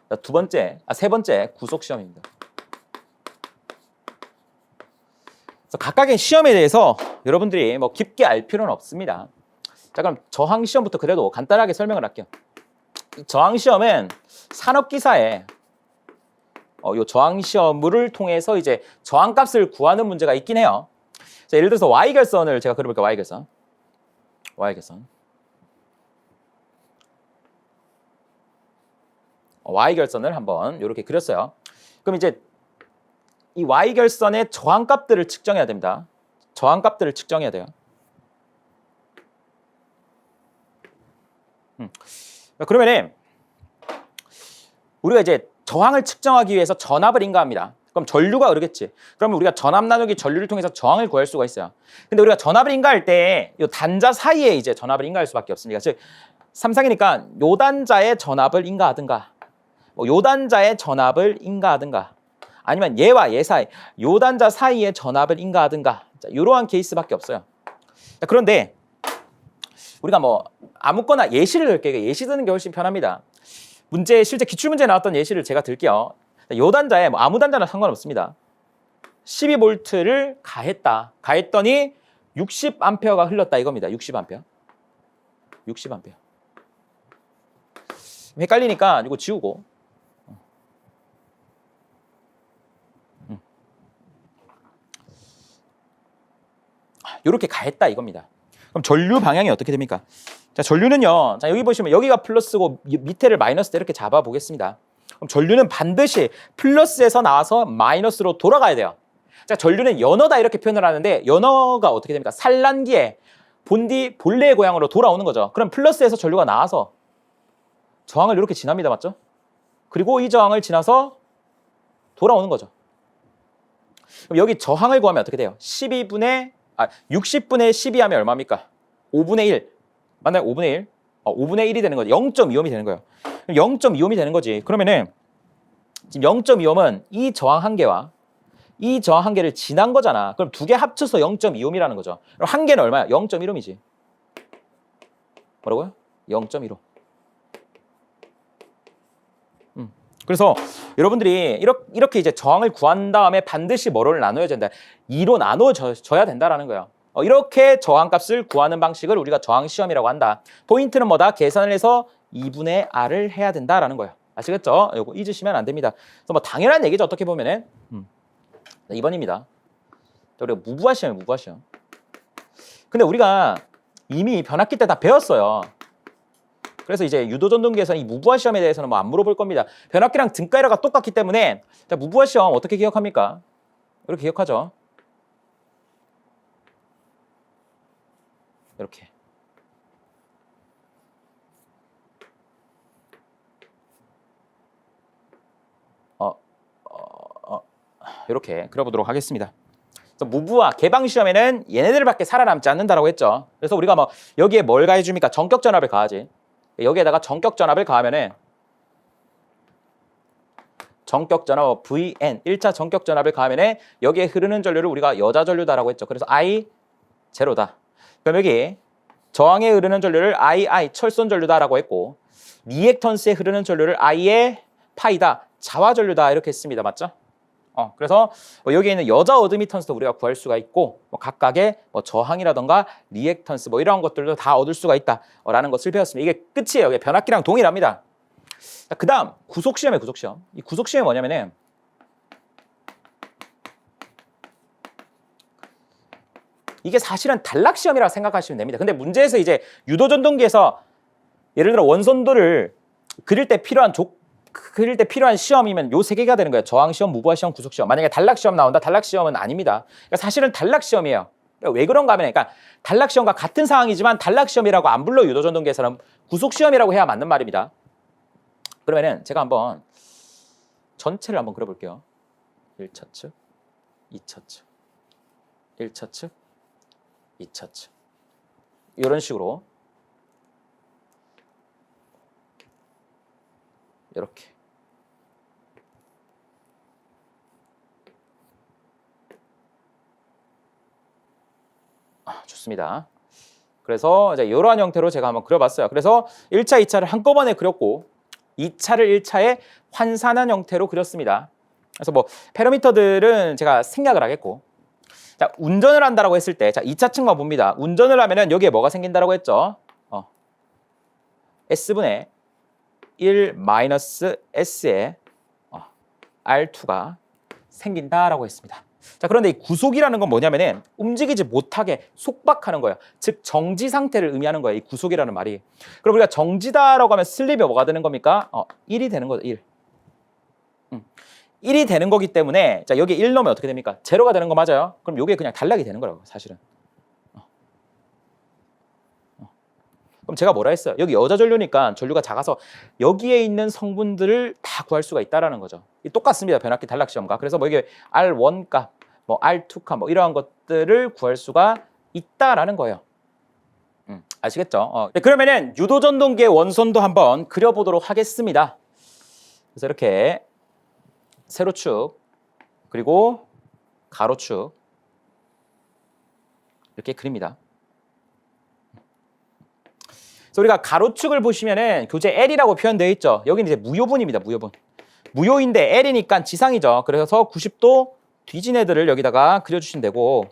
자, 세 번째, 구속시험입니다. 그래서 각각의 시험에 대해서 여러분들이 뭐 깊게 알 필요는 없습니다. 자, 그럼 저항시험부터 그래도 간단하게 설명을 할게요. 이 저항시험은 산업기사에 요 저항시험을 통해서 이제 저항값을 구하는 문제가 있긴 해요. 자, 예를 들어서 Y결선을 제가 그려볼게요. Y결선. Y결선을 한번 이렇게 그렸어요. 그럼 이제 이 Y결선의 저항값들을 측정해야 됩니다. 저항값들을 측정해야 돼요. 그러면은 우리가 이제 저항을 측정하기 위해서 전압을 인가합니다. 그럼 전류가 그러겠지. 그러면 우리가 전압 나누기 전류를 통해서 저항을 구할 수가 있어요. 근데 우리가 전압을 인가할 때 이 단자 사이에 이제 전압을 인가할 수밖에 없습니다. 즉 삼상이니까 요 단자의 전압을 인가하든가 요 단자의 전압을 인가하든가 아니면 얘와 얘 사이 요 단자 사이의 전압을 인가하든가 자, 이러한 케이스밖에 없어요. 자, 그런데 우리가 뭐 아무거나 예시를 들게요. 예시 드는 게 훨씬 편합니다. 문제 실제 기출문제에 나왔던 예시를 제가 들게요. 요 단자에 뭐 아무 단자나 상관없습니다. 12V를 가했다. 가했더니 60A가 흘렀다 이겁니다. 60A. 헷갈리니까 이거 지우고 이렇게 가했다 이겁니다. 그럼 전류 방향이 어떻게 됩니까? 자, 전류는요. 자, 여기 보시면 여기가 플러스고 밑에를 마이너스 때 이렇게 잡아 보겠습니다. 그럼 전류는 반드시 플러스에서 나와서 마이너스로 돌아가야 돼요. 자, 전류는 연어다 이렇게 표현을 하는데 연어가 어떻게 됩니까? 산란기에 본래의 고향으로 돌아오는 거죠. 그럼 플러스에서 전류가 나와서 저항을 이렇게 지납니다. 맞죠? 그리고 이 저항을 지나서 돌아오는 거죠. 그럼 여기 저항을 구하면 어떻게 돼요? 60분의 12 하면 얼마입니까? 5분의 1. 맞나요? 5분의 1? 5분의 1이 되는 거죠. 0.25옴이 되는 거예요. 0.25옴이 되는 거지. 그러면은 지금 0.25옴은 이 저항 한 개와 이 저항 한 개를 지난 거잖아. 그럼 두 개 합쳐서 0.25옴이라는 거죠. 그럼 한 개는 얼마야? 0.1옴이지. 뭐라고요? 0.15. 그래서 여러분들이 이렇게 이제 저항을 구한 다음에 반드시 뭐를 나눠야 된다. 2로 나눠줘야 된다라는 거예요. 이렇게 저항값을 구하는 방식을 우리가 저항시험이라고 한다. 포인트는 뭐다? 계산을 해서 2분의 R을 해야 된다라는 거예요. 아시겠죠? 이거 잊으시면 안 됩니다. 그래서 뭐 당연한 얘기죠. 어떻게 보면은 2번입니다. 우리가 무부하시험. 근데 우리가 이미 변압기 때 다 배웠어요. 그래서 이제 유도전동기에서는 이 무부하 시험에 대해서는 뭐 안 물어볼 겁니다. 변압기랑 등가이러가 똑같기 때문에 자, 무부하 시험 어떻게 기억합니까? 이렇게 기억하죠. 이렇게. 이렇게 그려보도록 하겠습니다. 그래서 무브와 개방 시험에는 얘네들밖에 살아남지 않는다라고 했죠. 그래서 우리가 뭐 여기에 뭘 가해줍니까? 전격 전압을 가하지. 여기에다가 전격 전압을 가하면은 전격 전압 VN 1차 전격 전압을 가하면은 여기에 흐르는 전류를 우리가 여자 전류다라고 했죠. 그래서 I 제로다. 그럼 여기 저항에 흐르는 전류를 II 철선 전류다라고 했고 리액턴스에 흐르는 전류를 I의 파이다 자화 전류다 이렇게 했습니다. 맞죠? 그래서 여기에 있는 여자 어드미턴스도 우리가 구할 수가 있고 각각의 저항이라던가 리액턴스 이런 것들도 다 얻을 수가 있다라는 것을 배웠습니다. 이게 끝이에요. 이게 변압기랑 동일합니다. 그 다음 구속시험이에요. 구속시험. 이 구속시험이 뭐냐면은 이게 사실은 단락시험이라고 생각하시면 됩니다. 근데 문제에서 이제 유도전동기에서 예를 들어 원선도를 그릴 때 필요한 시험이면 요 세 개가 되는 거예요. 저항시험, 무부하시험, 구속시험. 만약에 단락시험 나온다? 단락시험은 아닙니다. 그러니까 사실은 단락시험이에요. 왜 그런가 하면 그러니까 단락시험과 같은 상황이지만 단락시험이라고 안 불러 유도전동기에서는 구속시험이라고 해야 맞는 말입니다. 그러면은 제가 한번 전체를 한번 그려볼게요. 1차 측, 2차 측, 1차 측, 2차 측 이런 식으로 이렇게 좋습니다. 그래서 이제 이러한 형태로 제가 한번 그려봤어요. 그래서 1차, 2차를 한꺼번에 그렸고 2차를 1차에 환산한 형태로 그렸습니다. 그래서 패러미터들은 제가 생략을 하겠고 자, 운전을 한다라고 했을 때 자, 2차 측만 봅니다. 운전을 하면은 여기에 뭐가 생긴다라고 했죠? S분의 1 마이너스 S의 R2가 생긴다라고 했습니다. 자, 그런데 이 구속이라는 건 뭐냐면은 움직이지 못하게 속박하는 거예요. 즉 정지 상태를 의미하는 거예요. 이 구속이라는 말이. 그럼 우리가 정지다라고 하면 슬립이 뭐가 되는 겁니까? 1이 되는 거죠. 1. 1이 되는 거기 때문에 자, 여기 1 넣으면 어떻게 됩니까? 제로가 되는 거 맞아요? 그럼 이게 그냥 단락이 되는 거라고 사실은. 그럼 제가 뭐라 했어요? 여기 여자 전류니까 전류가 작아서 여기에 있는 성분들을 다 구할 수가 있다라는 거죠. 똑같습니다. 변압기 단락 시험과. 그래서 이게 R1 값, R2 값 이러한 것들을 구할 수가 있다라는 거예요. 아시겠죠? 네, 그러면은 유도전동기의 원선도 한번 그려보도록 하겠습니다. 그래서 이렇게 세로축 그리고 가로축 이렇게 그립니다. 그래서 우리가 가로축을 보시면은 교재 L이라고 표현되어 있죠. 여기는 이제 무효분입니다. 무효분. 무효인데 L이니까 지상이죠. 그래서 90도 뒤진 애들을 여기다가 그려주시면 되고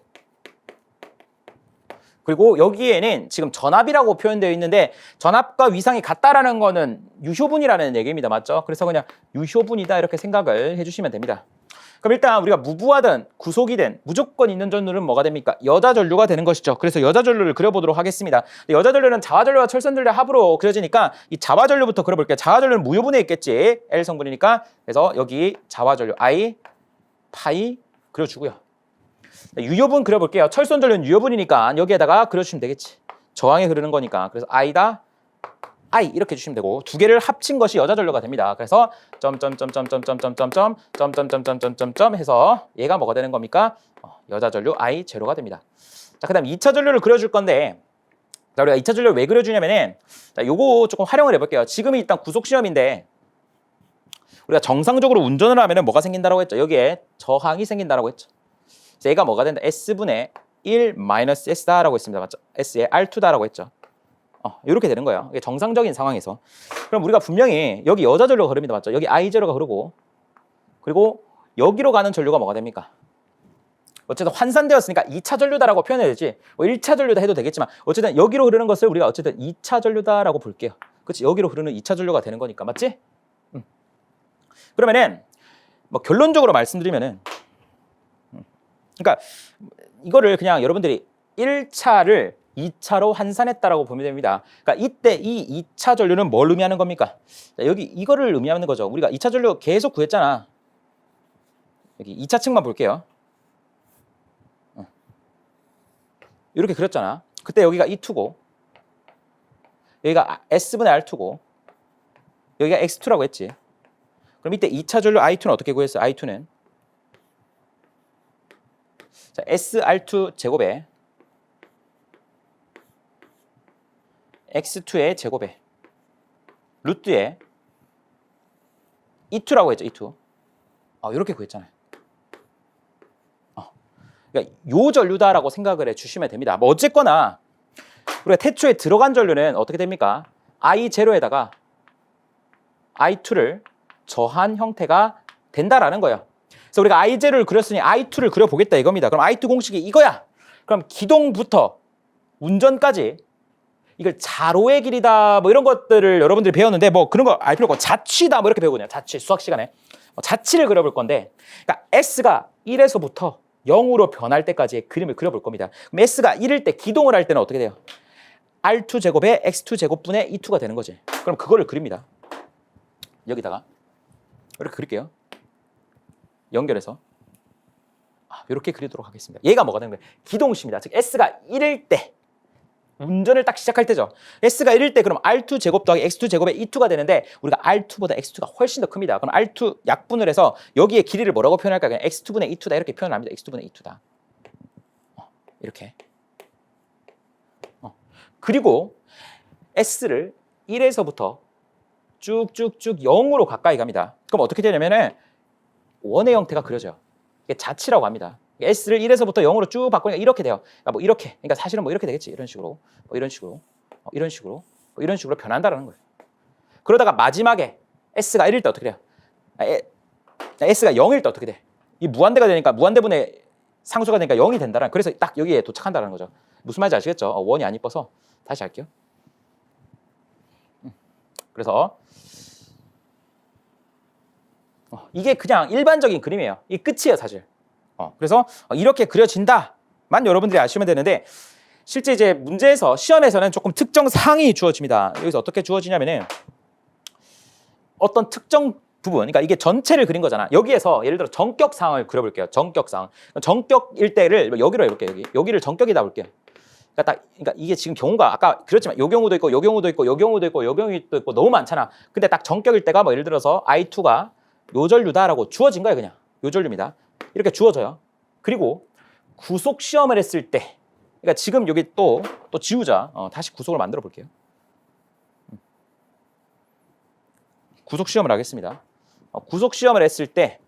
그리고 여기에는 지금 전압이라고 표현되어 있는데 전압과 위상이 같다라는 거는 유효분이라는 얘기입니다. 맞죠? 그래서 그냥 유효분이다 이렇게 생각을 해주시면 됩니다. 그럼 일단 우리가 무부하든 구속이든 무조건 있는 전류는 뭐가 됩니까? 여자 전류가 되는 것이죠. 그래서 여자 전류를 그려보도록 하겠습니다. 여자 전류는 자화 전류와 철선 전류의 합으로 그려지니까 이 자화 전류부터 그려볼게요. 자화 전류는 무효분에 있겠지. L 성분이니까. 그래서 여기 자화 전류 I 파이 그려주고요. 유효분 그려볼게요. 철선 전류는 유효분이니까 여기에다가 그려주시면 되겠지. 저항에 흐르는 거니까. 그래서 I다 I 이렇게 해주시면 되고 두 개를 합친 것이 여자 전류가 됩니다. 그래서 점점점점점점점점점점점점점점 해서 얘가 뭐가 되는 겁니까? 여자 전류 I 제로가 됩니다. 자, 그다음 2차 전류를 그려줄 건데 자, 우리가 2차 전류를 왜 그려주냐면은 자, 요거 조금 활용을 해볼게요. 지금이 일단 구속 시험인데 우리가 정상적으로 운전을 하면은 뭐가 생긴다라고 했죠? 여기에 저항이 생긴다라고 했죠. 얘가 뭐가 된다? S분의 1 마이너스 S다라고 했습니다. 맞죠? S의 R2다라고 했죠. 이렇게 되는 거예요. 이게 정상적인 상황에서. 그럼 우리가 분명히 여기 여자 전류가 흐릅니다. 맞죠? 여기 I0가 흐르고 그리고 여기로 가는 전류가 뭐가 됩니까? 어쨌든 환산되었으니까 2차 전류다라고 표현해야 되지 1차 전류다 해도 되겠지만 어쨌든 여기로 흐르는 것을 우리가 어쨌든 2차 전류다라고 볼게요. 그렇지? 여기로 흐르는 2차 전류가 되는 거니까. 맞지? 그러면은 결론적으로 말씀드리면은 그러니까 이거를 그냥 여러분들이 1차를 2차로 환산했다라고 보면 됩니다. 그러니까 이때 이 2차 전류는 뭘 의미하는 겁니까? 자, 여기 이거를 의미하는 거죠. 우리가 2차 전류 계속 구했잖아. 여기 2차 측만 볼게요. 이렇게 그렸잖아. 그때 여기가 E2고 여기가 S분의 R2고 여기가 X2라고 했지. 그럼 이때 2차 전류 I2는 어떻게 구했어요? I2는 자, SR2 제곱에 X2의 제곱에 루트에 E2라고 했죠, E2. 이렇게 구했잖아요. 그러니까 요 전류다라고 생각을 해주시면 됩니다. 뭐 어쨌거나 우리가 태초에 들어간 전류는 어떻게 됩니까? I0에다가 I2를 더한 형태가 된다라는 거예요. 그래서 우리가 I0를 그렸으니 I2를 그려보겠다 이겁니다. 그럼 I2 공식이 이거야. 그럼 기동부터 운전까지 이걸 자로의 길이다 뭐 이런 것들을 여러분들이 배웠는데 뭐 그런 거 알 필요 없고 자취다 뭐 이렇게 배우거든요. 자취 수학 시간에 자취를 그려볼 건데 그러니까 S가 1에서부터 0으로 변할 때까지의 그림을 그려볼 겁니다. 그럼 S가 1일 때 기동을 할 때는 어떻게 돼요? R2 제곱에 X2 제곱분의 E2가 되는 거지. 그럼 그거를 그립니다. 여기다가 이렇게 그릴게요. 연결해서 이렇게 그리도록 하겠습니다. 얘가 뭐가 되는 거예요? 기동식입니다. 즉 S가 1일 때 운전을 딱 시작할 때죠. S가 1일 때 그럼 R2 제곱 더하기 X2 제곱에 E2가 되는데 우리가 R2보다 X2가 훨씬 더 큽니다. 그럼 R2 약분을 해서 여기에 길이를 뭐라고 표현할까? 그냥 X2분의 E2다 이렇게 표현을 합니다. X2분의 E2다. 이렇게. 그리고 S를 1에서부터 쭉쭉쭉 0으로 가까이 갑니다. 그럼 어떻게 되냐면은 원의 형태가 그려져요. 이게 자치라고 합니다. S를 1에서부터 0으로 쭉 바꾸니까 이렇게 돼요. 그러니까 뭐 이렇게, 그러니까 사실은 뭐 이렇게 되겠지. 이런 식으로, 뭐 이런 식으로, 이런 식으로, 뭐 이런 식으로 변한다라는 거예요. 그러다가 마지막에 S가 1일 때 어떻게 돼요? S가 0일 때 어떻게 돼? 이 무한대가 되니까 무한대분의 상수가 되니까 0이 된다라는. 그래서 딱 여기에 도착한다는 거죠. 무슨 말인지 아시겠죠? 원이 안 이뻐서 다시 할게요. 그래서 이게 그냥 일반적인 그림이에요. 이 끝이에요, 사실. 그래서 이렇게 그려진다만 여러분들이 아시면 되는데 실제 이제 문제에서 시험에서는 조금 특정 사항이 주어집니다. 여기서 어떻게 주어지냐면은 어떤 특정 부분, 그러니까 이게 전체를 그린 거잖아. 여기에서 예를 들어 정격 상황을 그려볼게요. 정격 상황. 정격일 때를 여기로 해볼게요. 여기를 정격이다 볼게요. 그러니까 이게 지금 경우가 아까 그렇지만 요 경우도 있고 요 경우도 있고 요 경우도 있고 요 경우도 있고 너무 많잖아. 근데 딱 정격일 때가 뭐 예를 들어서 I2가 요 전류다라고 주어진 거예요. 그냥 요 전류입니다. 이렇게 주어져요. 그리고 구속 시험을 했을 때, 그러니까 지금 여기 또 지우자. 다시 구속을 만들어 볼게요. 구속 시험을 하겠습니다. 구속 시험을 했을 때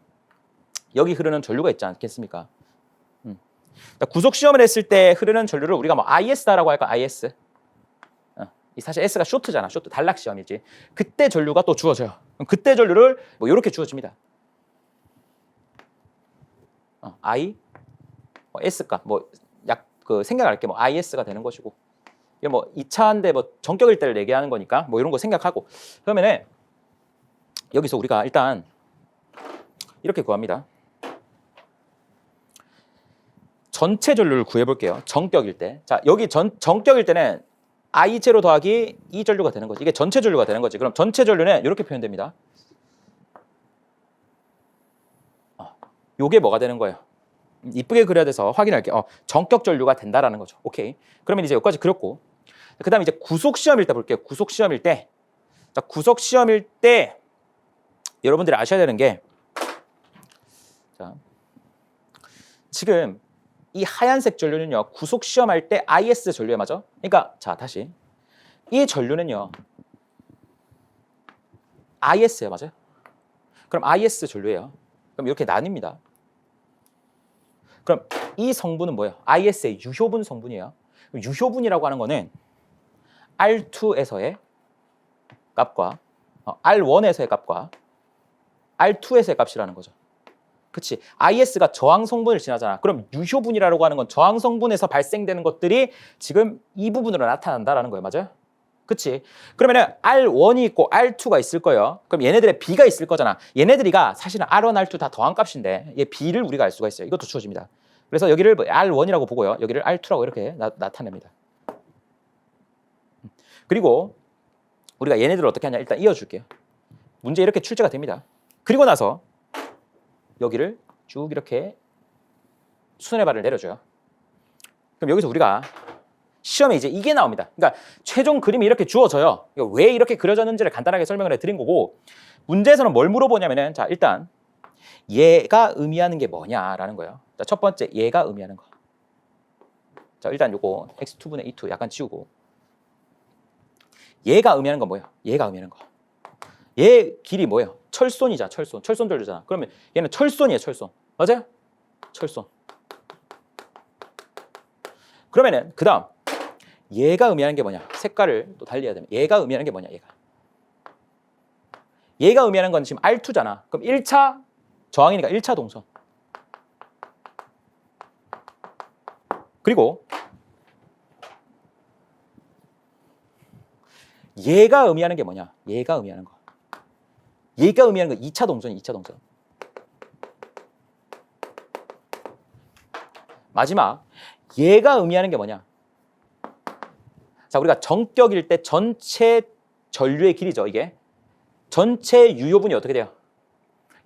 여기 흐르는 전류가 있지 않겠습니까? 그러니까 구속 시험을 했을 때 흐르는 전류를 우리가 뭐 IS다라고 할까? IS. 사실 S가 쇼트잖아. 쇼트 단락 시험이지. 그때 전류가 또 주어져요. 그럼 그때 전류를 뭐 이렇게 주어집니다. I S가 뭐 약 그 생각할게 뭐 IS가 되는 것이고 이게 뭐 2차인데 뭐 정격일 때를 얘기하는 거니까 뭐 이런 거 생각하고 그러면은 여기서 우리가 일단 이렇게 구합니다. 전체 전류를 구해볼게요. 정격일 때. 자, 여기 정격일 때는 I0 더하기 E 전류가 되는 거지. 이게 전체 전류가 되는 거지. 그럼 전체 전류는 이렇게 표현됩니다. 요게 뭐가 되는 거예요? 이쁘게 그려야 돼서 확인할게요. 정격 전류가 된다라는 거죠. 오케이. 그러면 이제 여기까지 그렸고. 그 다음에 이제 구속 시험일 때 볼게요. 구속 시험일 때. 자, 구속 시험일 때 여러분들이 아셔야 되는 게 자, 지금 이 하얀색 전류는요. 구속 시험할 때 IS 전류에 맞아. 그러니까 자, 다시. 이 전류는요. IS예요. 맞아요? 그럼 IS 전류예요. 그럼 이렇게 나뉩니다. 그럼 이 성분은 뭐예요? IS의 유효분 성분이에요. 유효분이라고 하는 거는 R2에서의 값과 R1에서의 값과 R2에서의 값이라는 거죠. 그치? IS가 저항 성분을 지나잖아. 그럼 유효분이라고 하는 건 저항 성분에서 발생되는 것들이 지금 이 부분으로 나타난다라는 거예요. 맞아요? 그치? 그러면은 R1이 있고 R2가 있을 거예요. 그럼 얘네들의 B가 있을 거잖아. 얘네들이가 사실은 R1, R2 다 더한 값인데 얘 B를 우리가 알 수가 있어요. 이것도 주어집니다. 그래서 여기를 R1이라고 보고요. 여기를 R2라고 이렇게 나타냅니다. 그리고 우리가 얘네들을 어떻게 하냐 일단 이어줄게요. 문제 이렇게 출제가 됩니다. 그리고 나서 여기를 쭉 이렇게 수선의 발을 내려줘요. 그럼 여기서 우리가 시험에 이제 이게 나옵니다. 그러니까 최종 그림이 이렇게 주어져요. 왜 이렇게 그려졌는지를 간단하게 설명을 해드린 거고 문제에서는 뭘 물어보냐면은 자 일단 얘가 의미하는 게 뭐냐라는 거예요. 자, 첫 번째 얘가 의미하는 거. 자, 일단 요거 x2분의 e2 약간 지우고 얘가 의미하는 건 뭐예요? 얘가 의미하는 거. 얘 길이 뭐예요? 철선이잖아. 철선. 철선 돌려잖아. 그러면 얘는 철선이에요. 철선. 맞아요? 철선. 그러면은 그 다음 얘가 의미하는 게 뭐냐? 색깔을 또 달리 해야 되면 얘가 의미하는 게 뭐냐? 얘가 의미하는 건 지금 R2잖아. 그럼 1차 저항이니까 1차 동선. 그리고 얘가 의미하는 게 뭐냐? 얘가 의미하는 거. 얘가 의미하는 건 2차 동선이 2차 동선. 마지막 얘가 의미하는 게 뭐냐? 자, 우리가 정격일 때 전체 전류의 길이죠, 이게. 전체 유효분이 어떻게 돼요?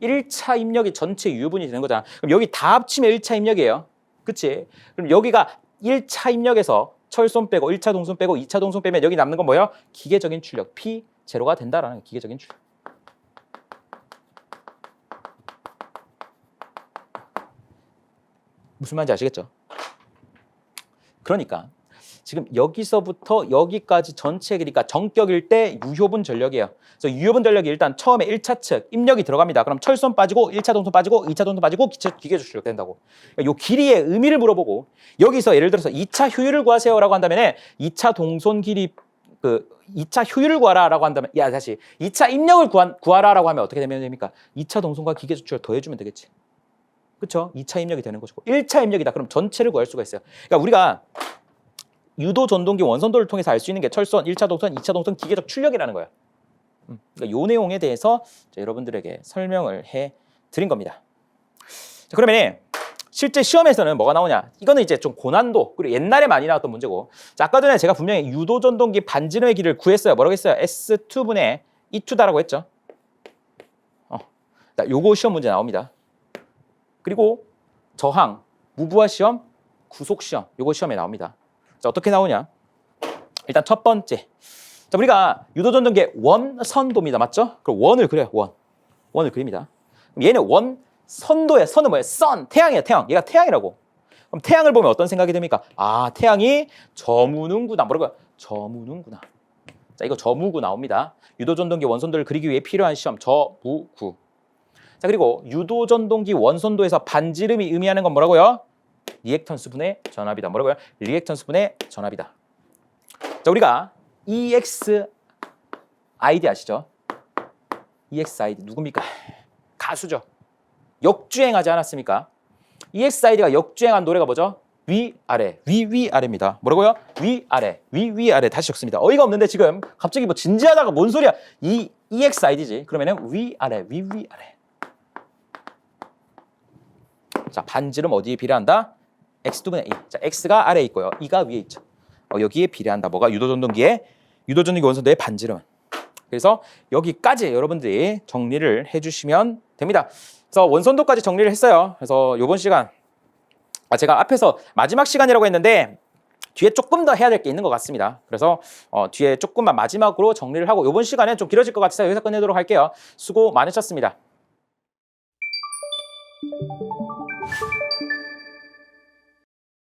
1차 입력이 전체 유효분이 되는 거잖아. 그럼 여기 다 합치면 1차 입력이에요. 그치? 그럼 여기가 1차 입력에서 철선 빼고 1차 동선 빼고 2차 동선 빼면 여기 남는 건 뭐예요? 기계적인 출력 P0가 된다라는 거예요. 기계적인 출력. 무슨 말인지 아시겠죠? 그러니까 지금 여기서부터 여기까지 전체 길이가 정격일 때 유효분 전력이에요. 그래서 유효분 전력이 일단 처음에 1차 측 입력이 들어갑니다. 그럼 철선 빠지고 1차 동선 빠지고 2차 동선 빠지고 기계적 출력 된다고. 그러니까 요 길이의 의미를 물어보고 여기서 예를 들어서 2차 효율을 구하세요라고 한다면 2차 동선 길이 2차 효율을 구하라라고 한다면 다시 2차 입력을 구하라라고 하면 어떻게 되면 됩니까? 2차 동선과 기계적 출력 더해주면 되겠지. 그렇죠? 2차 입력이 되는 것이고 1차 입력이다. 그럼 전체를 구할 수가 있어요. 그러니까 우리가 유도 전동기 원선도를 통해서 알 수 있는 게 철선, 1차 동선, 2차 동선 기계적 출력이라는 거예요. 그러니까 요 내용에 대해서 여러분들에게 설명을 해 드린 겁니다. 자, 그러면 실제 시험에서는 뭐가 나오냐? 이거는 이제 좀 고난도, 그리고 옛날에 많이 나왔던 문제고. 자, 아까 전에 제가 분명히 유도 전동기 반지름의 길이를 구했어요. 뭐라고 했어요? S2분의 E2다라고 했죠. 자, 요거 시험 문제 나옵니다. 그리고 저항, 무부하 시험, 구속 시험, 요거 시험에 나옵니다. 자, 어떻게 나오냐? 일단 첫 번째. 자, 우리가 유도전동기의 원선도입니다. 맞죠? 그럼 원을 그려요. 원을 그립니다. 그럼 얘는 원선도예요. 선은 뭐예요? 선, 태양이에요. 태양. 얘가 태양이라고. 그럼 태양을 보면 어떤 생각이 듭니까? 아, 태양이 저무는구나. 뭐라고요? 저무는구나. 자, 이거 저무구 나옵니다. 유도전동기 원선도를 그리기 위해 필요한 시험 저무구. 자, 그리고 유도전동기 원선도에서 반지름이 의미하는 건 뭐라고요? 리액턴스 분의 전압이다. 뭐라고요? 리액턴스 분의 전압이다. 자, 우리가 EXID 아시죠? EXID 누굽니까? 가수죠. 역주행하지 않았습니까? EXID가 역주행한 노래가 뭐죠? 위아래, 위아래입니다. 뭐라고요? 위아래, 위아래. 다시 적습니다. 어이가 없는데 지금 갑자기 뭐 진지하다가 뭔 소리야? EXID지. 그러면은 위아래, 위아래. 자, 반지름 어디에 비례한다? X2분의 2. 자, X가 아래에 있고요. 2가 위에 있죠. 여기에 비례한다. 뭐가? 유도전동기 원선도의 반지름은. 그래서 여기까지 여러분들이 정리를 해주시면 됩니다. 그래서 원선도까지 정리를 했어요. 그래서 이번 시간 제가 앞에서 마지막 시간이라고 했는데 뒤에 조금 더 해야 될 게 있는 것 같습니다. 그래서 뒤에 조금만 마지막으로 정리를 하고 이번 시간은 좀 길어질 것 같아서 여기서 끝내도록 할게요. 수고 많으셨습니다.